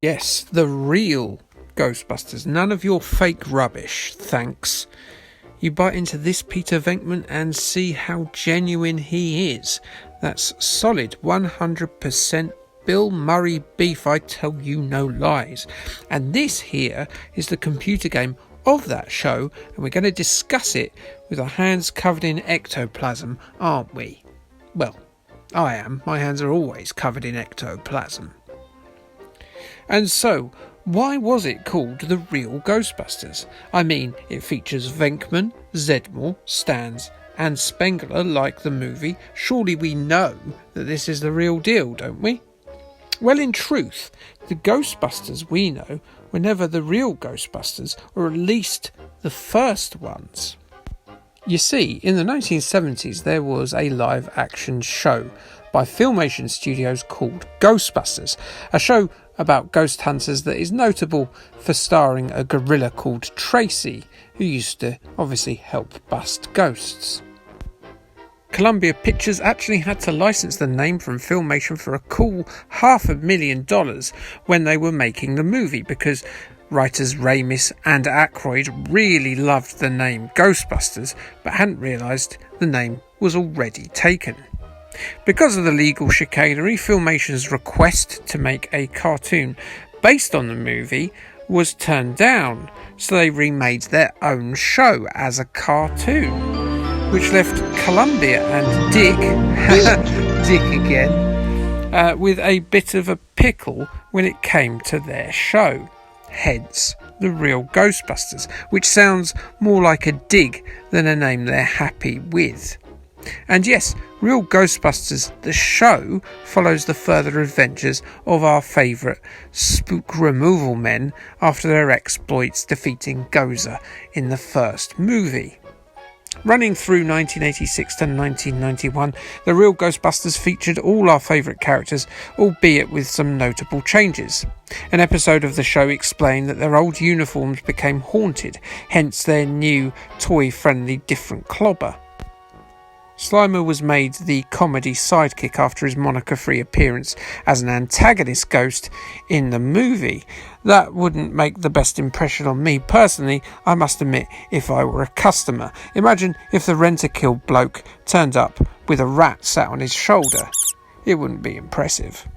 Yes, the real Ghostbusters. None of your fake rubbish, thanks. You bite into this Peter Venkman and see how genuine he is. That's solid 100% Bill Murray beef, I tell you no lies. And this here is the computer game of that show, and we're going to discuss it with our hands covered in ectoplasm, aren't we? Well, I am. My hands are always covered in ectoplasm. And so, why was it called The Real Ghostbusters? I mean, it features Venkman, Zedmore, Stans and Spengler like the movie. Surely we know that this is the real deal, don't we? Well, in truth, the Ghostbusters we know were never the real Ghostbusters, or at least the first ones. You see, in the 1970s there was a live-action show by Filmation Studios called Ghostbusters, a show about ghost hunters that is notable for starring a gorilla called Tracy, who used to obviously help bust ghosts. Columbia Pictures actually had to license the name from Filmation for a cool $500,000 when they were making the movie, because writers Ramis and Aykroyd really loved the name Ghostbusters but hadn't realised the name was already taken. Because of the legal chicanery, Filmation's request to make a cartoon based on the movie was turned down, so they remade their own show as a cartoon, which left Columbia and Dick, Dick again, with a bit of a pickle when it came to their show. Hence, The Real Ghostbusters, which sounds more like a dig than a name they're happy with. And yes, Real Ghostbusters, the show, follows the further adventures of our favourite spook removal men after their exploits defeating Gozer in the first movie. Running through 1986 to 1991, The Real Ghostbusters featured all our favourite characters, albeit with some notable changes. An episode of the show explained that their old uniforms became haunted, hence their new, toy-friendly different clobber. Slimer was made the comedy sidekick after his moniker-free appearance as an antagonist ghost in the movie. That wouldn't make the best impression on me personally, I must admit, if I were a customer. Imagine if the rent-a-kill bloke turned up with a rat sat on his shoulder. It wouldn't be impressive.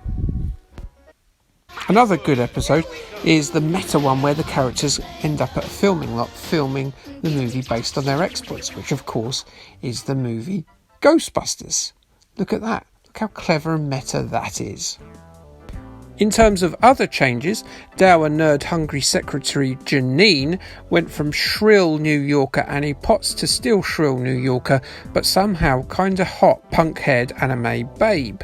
Another good episode is the meta one where the characters end up at a filming lot filming the movie based on their exploits, which of course is the movie Ghostbusters. Look at that. Look how clever and meta that is. In terms of other changes, dour nerd-hungry secretary Janine went from shrill New Yorker Annie Potts to still shrill New Yorker, but somehow kinda hot punk-haired anime babe.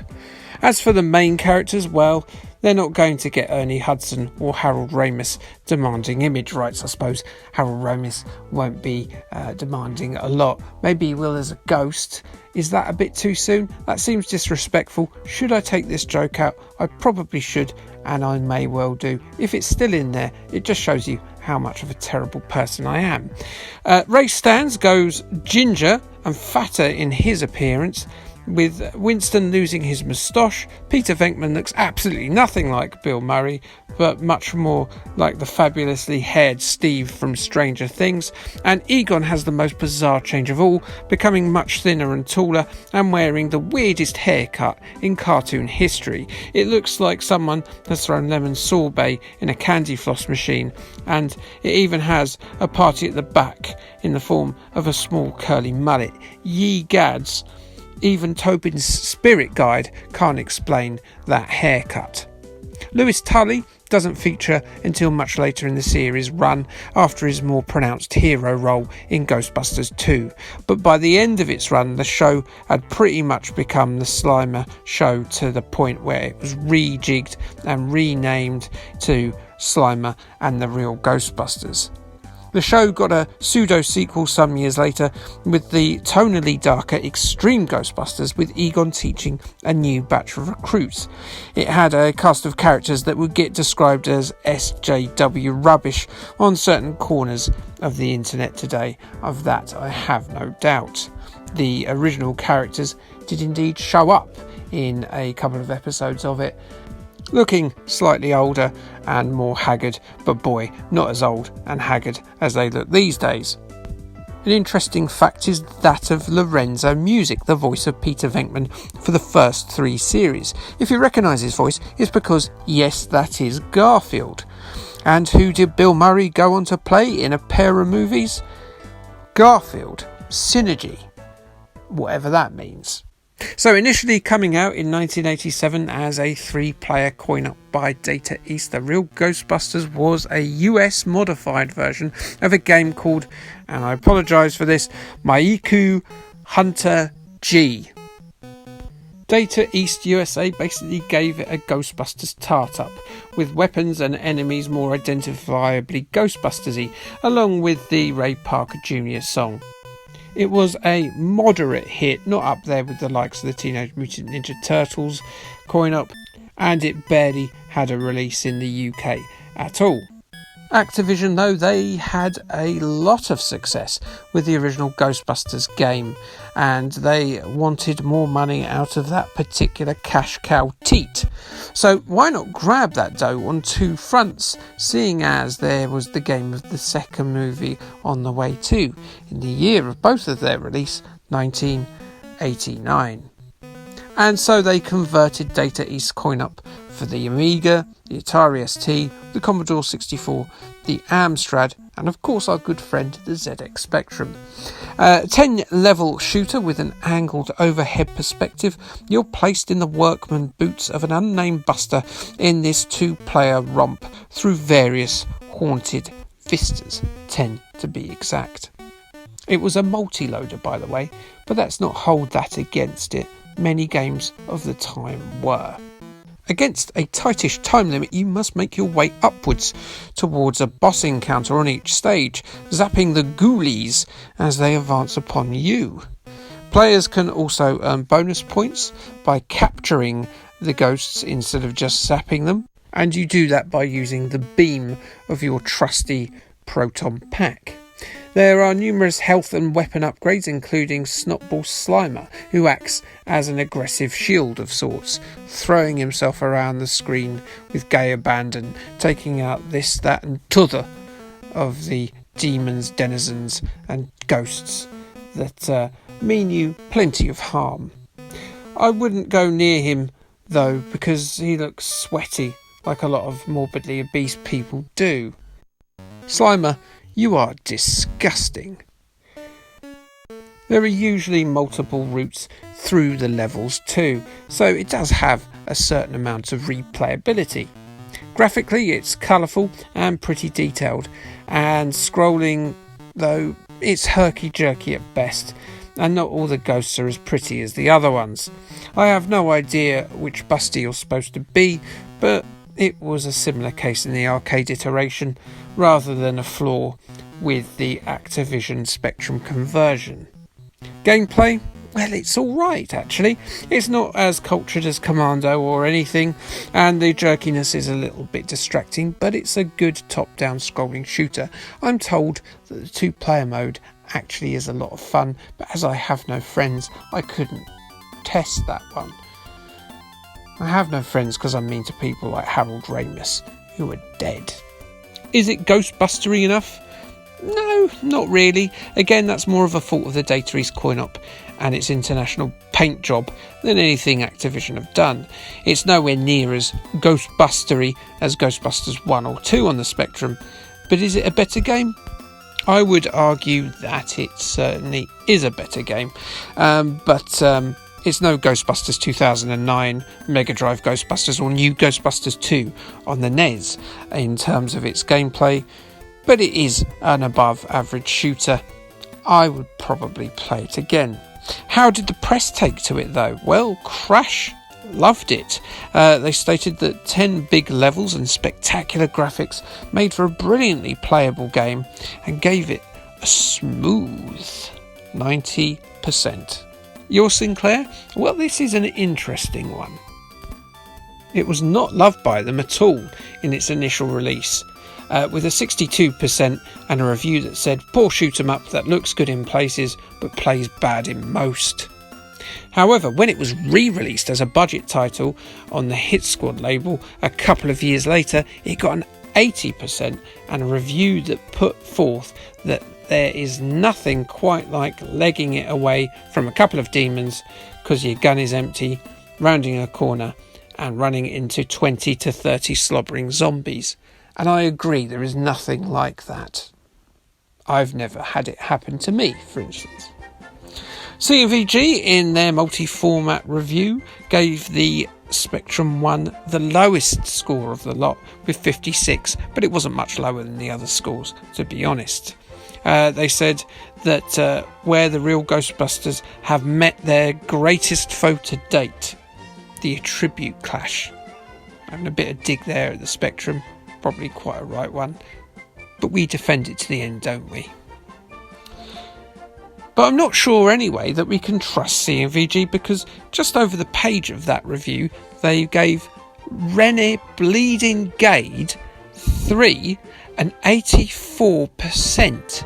As for the main characters, well, they're not going to get Ernie Hudson or Harold Ramis demanding image rights. I suppose Harold Ramis won't be demanding a lot. Maybe he will as a ghost. Is that a bit too soon? That seems disrespectful. Should I take this joke out? I probably should, and I may well do. If it's still in there, it just shows you how much of a terrible person I am. Ray Stans goes ginger and fatter in his appearance, with Winston losing his moustache. Peter Venkman looks absolutely nothing like Bill Murray, but much more like the fabulously haired Steve from Stranger Things. And Egon has the most bizarre change of all, becoming much thinner and taller and wearing the weirdest haircut in cartoon history. It looks like someone has thrown lemon sorbet in a candy floss machine, and it even has a party at the back in the form of a small curly mullet. Ye gads! Even Tobin's spirit guide can't explain that haircut. Lewis Tully doesn't feature until much later in the series run, after his more pronounced hero role in Ghostbusters 2. But by the end of its run, the show had pretty much become the Slimer show, to the point where it was rejigged and renamed to Slimer and the Real Ghostbusters. The show got a pseudo-sequel some years later with the tonally darker Extreme Ghostbusters, with Egon teaching a new batch of recruits. It had a cast of characters that would get described as SJW rubbish on certain corners of the internet today. Of that I have no doubt. The original characters did indeed show up in a couple of episodes of it, looking slightly older and more haggard, but boy, not as old and haggard as they look these days. An interesting fact is that of Lorenzo Music, the voice of Peter Venkman for the first 3 series. If you recognise his voice, it's because, yes, that is Garfield. And who did Bill Murray go on to play in a pair of movies? Garfield. Synergy. Whatever that means. So initially coming out in 1987 as a 3-player coin-op by Data East, the real Ghostbusters was a US modified version of a game called, and I apologise for this, Maiku Hunter G. Data East USA basically gave it a Ghostbusters tart-up, with weapons and enemies more identifiably Ghostbusters-y, along with the Ray Parker Jr. song. It was a moderate hit, not up there with the likes of the Teenage Mutant Ninja Turtles coin-op, and it barely had a release in the UK at all. Activision, though, they had a lot of success with the original Ghostbusters game, and they wanted more money out of that particular cash cow teat. So why not grab that dough on 2 fronts, seeing as there was the game of the second movie on the way too, in the year of both of their release, 1989. And so they converted Data East coin-op for the Amiga, the Atari ST, the Commodore 64, the Amstrad, and of course our good friend the ZX Spectrum. 10-level shooter with an angled overhead perspective. You're placed in the workman boots of an unnamed buster in this 2-player romp through various haunted vistas, 10 to be exact. It was a multi-loader, by the way, but let's not hold that against it. Many games of the time were. Against a tightish time limit, you must make your way upwards towards a boss encounter on each stage, zapping the ghoulies as they advance upon you. Players can also earn bonus points by capturing the ghosts instead of just zapping them, and you do that by using the beam of your trusty proton pack. There are numerous health and weapon upgrades, including Snotball Slimer, who acts as an aggressive shield of sorts, throwing himself around the screen with gay abandon, taking out this, that and t'other of the demons, denizens and ghosts that mean you plenty of harm. I wouldn't go near him, though, because he looks sweaty, like a lot of morbidly obese people do. Slimer, you are disgusting. There are usually multiple routes through the levels too, so it does have a certain amount of replayability. Graphically, it's colourful and pretty detailed, and scrolling, though, it's herky-jerky at best, and not all the ghosts are as pretty as the other ones. I have no idea which Busty you're supposed to be, but it was a similar case in the arcade iteration, rather than a flaw with the Activision Spectrum conversion. Gameplay? Well, it's alright actually. It's not as cultured as Commando or anything, and the jerkiness is a little bit distracting, but it's a good top-down scrolling shooter. I'm told that the 2-player mode actually is a lot of fun, but as I have no friends, I couldn't test that one. I have no friends because I'm mean to people like Harold Ramis, who are dead. Is it Ghostbustery enough? No, not really. Again, that's more of a fault of the Data East coin-op and its international paint job than anything Activision have done. It's nowhere near as Ghostbustery as Ghostbusters 1 or 2 on the Spectrum, but is it a better game? I would argue that it certainly is a better game, but it's no Ghostbusters 2009, Mega Drive Ghostbusters or New Ghostbusters 2 on the NES in terms of its gameplay, but it is an above average shooter. I would probably play it again. How did the press take to it though? Well, Crash loved it. They stated that 10 big levels and spectacular graphics made for a brilliantly playable game and gave it a smooth 90%. Your Sinclair? Well, this is an interesting one. It was not loved by them at all in its initial release, with a 62% and a review that said, poor shoot 'em up that looks good in places but plays bad in most. However, when it was re-released as a budget title on the Hit Squad label a couple of years later, it got an 80% and a review that put forth that there is nothing quite like legging it away from a couple of demons because your gun is empty, rounding a corner and running into 20 to 30 slobbering zombies. And I agree, there is nothing like that. I've never had it happen to me, for instance. CMVG, in their multi-format review, gave the Spectrum 1 the lowest score of the lot with 56, but it wasn't much lower than the other scores, to be honest. They said that where the real Ghostbusters have met their greatest foe to date, the attribute clash. Having a bit of dig there at the Spectrum, probably quite a right one, but we defend it to the end, don't we? But I'm not sure anyway that we can trust CMVG, because just over the page of that review they gave Rene Bleeding Gade 3 an 84%.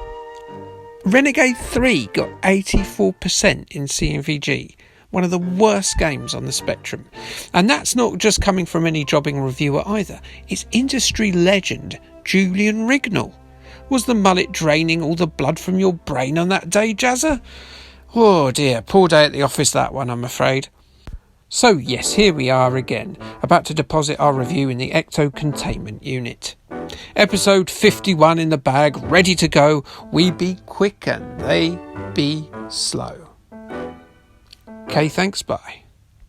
Renegade 3 got 84% in CMVG, one of the worst games on the Spectrum. And that's not just coming from any jobbing reviewer either. It's industry legend Julian Rignall. Was the mullet draining all the blood from your brain on that day, Jazza? Oh dear, poor day at the office that one, I'm afraid. So yes, here we are again, about to deposit our review in the Ecto Containment Unit. Episode 51 in the bag, ready to go. We be quick and they be slow. Okay, thanks, bye.